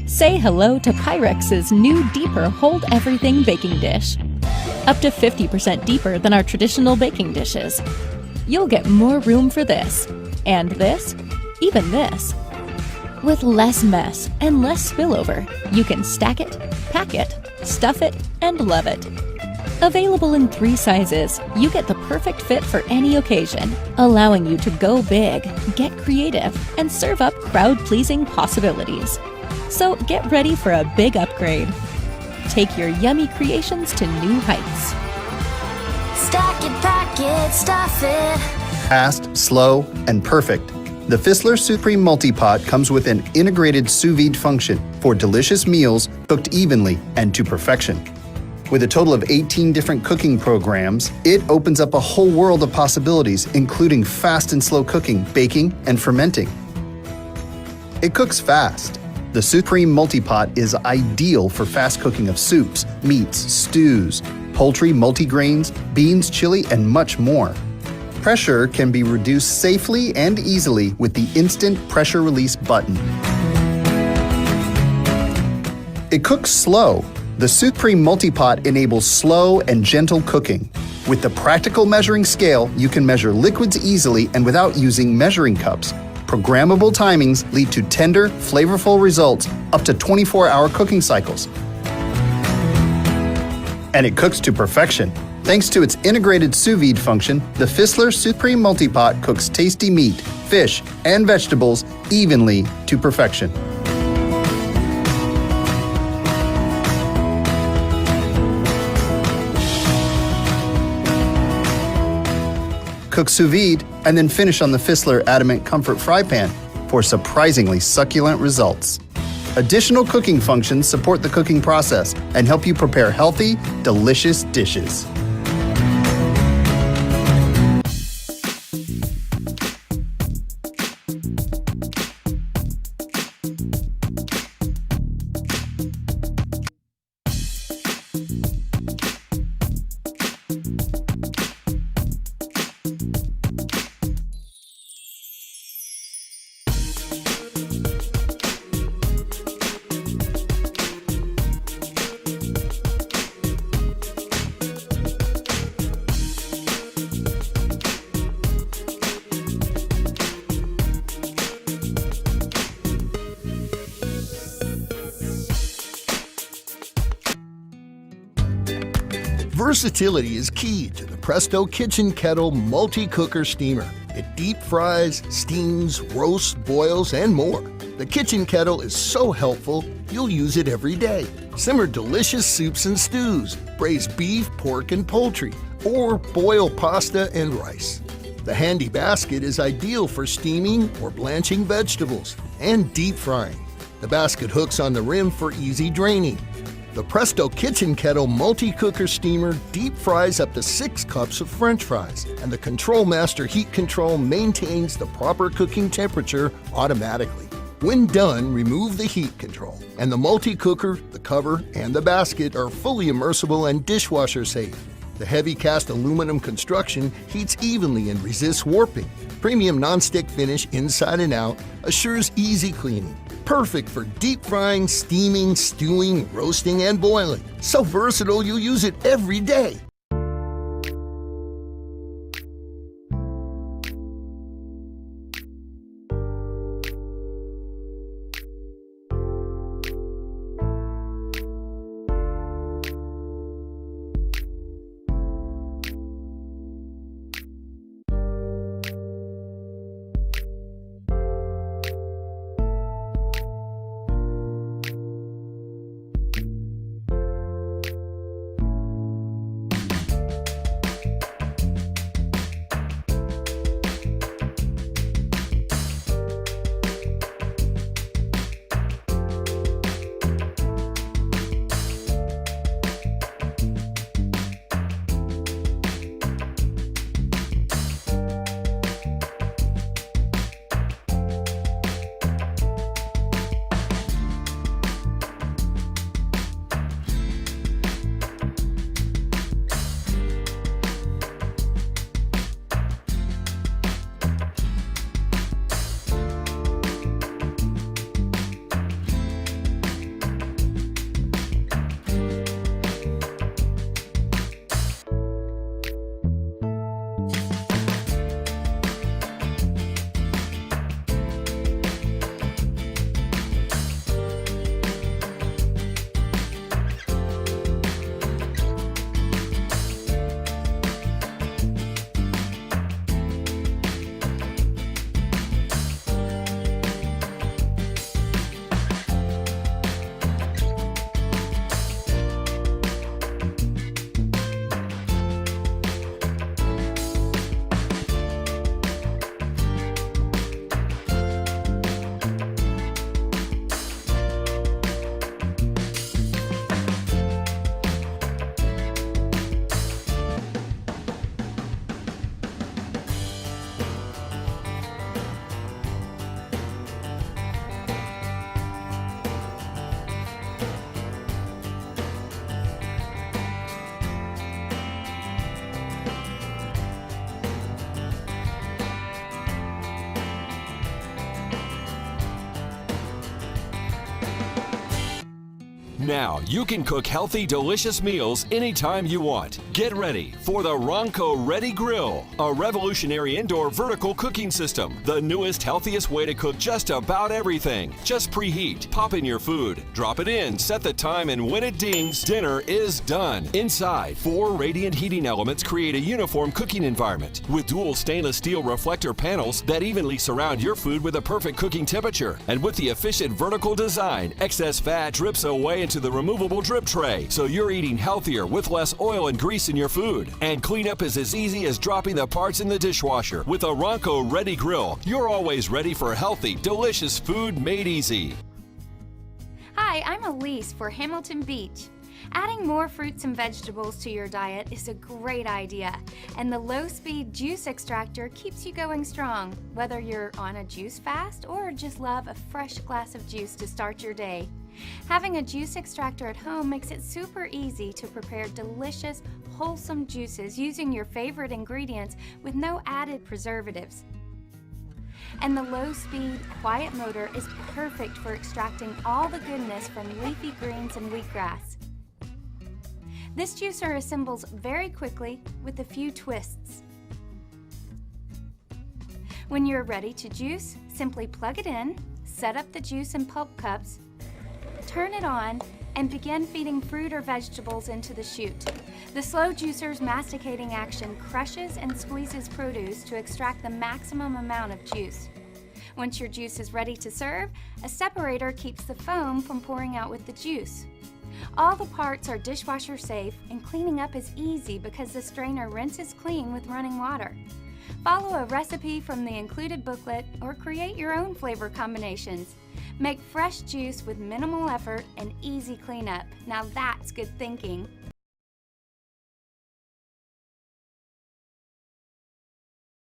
Say hello to Pyrex's new deeper Hold Everything baking dish. Up to 50% deeper than our traditional baking dishes. You'll get more room for this, and this, even this. With less mess and less spillover, you can stack it, pack it, stuff it, and love it. Available in 3 sizes, you get the perfect fit for any occasion, allowing you to go big, get creative, and serve up crowd-pleasing possibilities. So get ready for a big upgrade. Take your yummy creations to new heights. Stack it, pack it, stuff it. Fast, slow, and perfect. The Fissler Supreme Multi-Pot comes with an integrated sous vide function for delicious meals cooked evenly and to perfection. With a total of 18 different cooking programs, it opens up a whole world of possibilities, including fast and slow cooking, baking, and fermenting. It cooks fast. The Supreme Multi-Pot is ideal for fast cooking of soups, meats, stews, poultry, multigrains, beans, chili, and much more. Pressure can be reduced safely and easily with the instant pressure release button. It cooks slow. The Supreme Multi-Pot enables slow and gentle cooking. With the practical measuring scale, you can measure liquids easily and without using measuring cups. Programmable timings lead to tender, flavorful results up to 24-hour cooking cycles. And it cooks to perfection. Thanks to its integrated sous vide function, the Fissler Supreme Multi-Pot cooks tasty meat, fish, and vegetables evenly to perfection. Cook sous vide, and then finish on the Fissler Adamant Comfort Fry Pan for surprisingly succulent results. Additional cooking functions support the cooking process and help you prepare healthy, delicious dishes. Versatility is key to the Presto Kitchen Kettle Multi-Cooker Steamer. It deep fries, steams, roasts, boils, and more. The kitchen kettle is so helpful, you'll use it every day. Simmer delicious soups and stews, braise beef, pork, and poultry, or boil pasta and rice. The handy basket is ideal for steaming or blanching vegetables and deep frying. The basket hooks on the rim for easy draining. The Presto Kitchen Kettle Multi-Cooker Steamer deep fries up to 6 cups of French fries, and the Control Master heat control maintains the proper cooking temperature automatically. When done, remove the heat control, and the multi-cooker, the cover, and the basket are fully immersible and dishwasher safe. The heavy cast aluminum construction heats evenly and resists warping. Premium non-stick finish inside and out assures easy cleaning. Perfect for deep frying, steaming, stewing, roasting, and boiling. So versatile you'll use it every day. Now you can cook healthy, delicious meals anytime you want. Get ready for the Ronco Ready Grill, a revolutionary indoor vertical cooking system. The newest, healthiest way to cook just about everything. Just preheat, pop in your food, drop it in, set the time, and when it dings, dinner is done. Inside, 4 radiant heating elements create a uniform cooking environment with dual stainless steel reflector panels that evenly surround your food with a perfect cooking temperature. And with the efficient vertical design, excess fat drips away into the removable drip tray, so you're eating healthier with less oil and grease in your food. And cleanup is as easy as dropping the parts in the dishwasher. With a Ronco Ready Grill, you're always ready for healthy, delicious food made easy. Hi, I'm Elise for Hamilton Beach. Adding more fruits and vegetables to your diet is a great idea, and the low-speed juice extractor keeps you going strong, whether you're on a juice fast or just love a fresh glass of juice to start your day. Having a juice extractor at home makes it super easy to prepare delicious, wholesome juices using your favorite ingredients with no added preservatives. And the low-speed, quiet motor is perfect for extracting all the goodness from leafy greens and wheatgrass. This juicer assembles very quickly with a few twists. When you're ready to juice, simply plug it in, set up the juice and pulp cups, turn it on, and begin feeding fruit or vegetables into the chute. The slow juicer's masticating action crushes and squeezes produce to extract the maximum amount of juice. Once your juice is ready to serve, a separator keeps the foam from pouring out with the juice. All the parts are dishwasher safe, and cleaning up is easy because the strainer rinses clean with running water. Follow a recipe from the included booklet or create your own flavor combinations. Make fresh juice with minimal effort and easy cleanup. Now that's good thinking.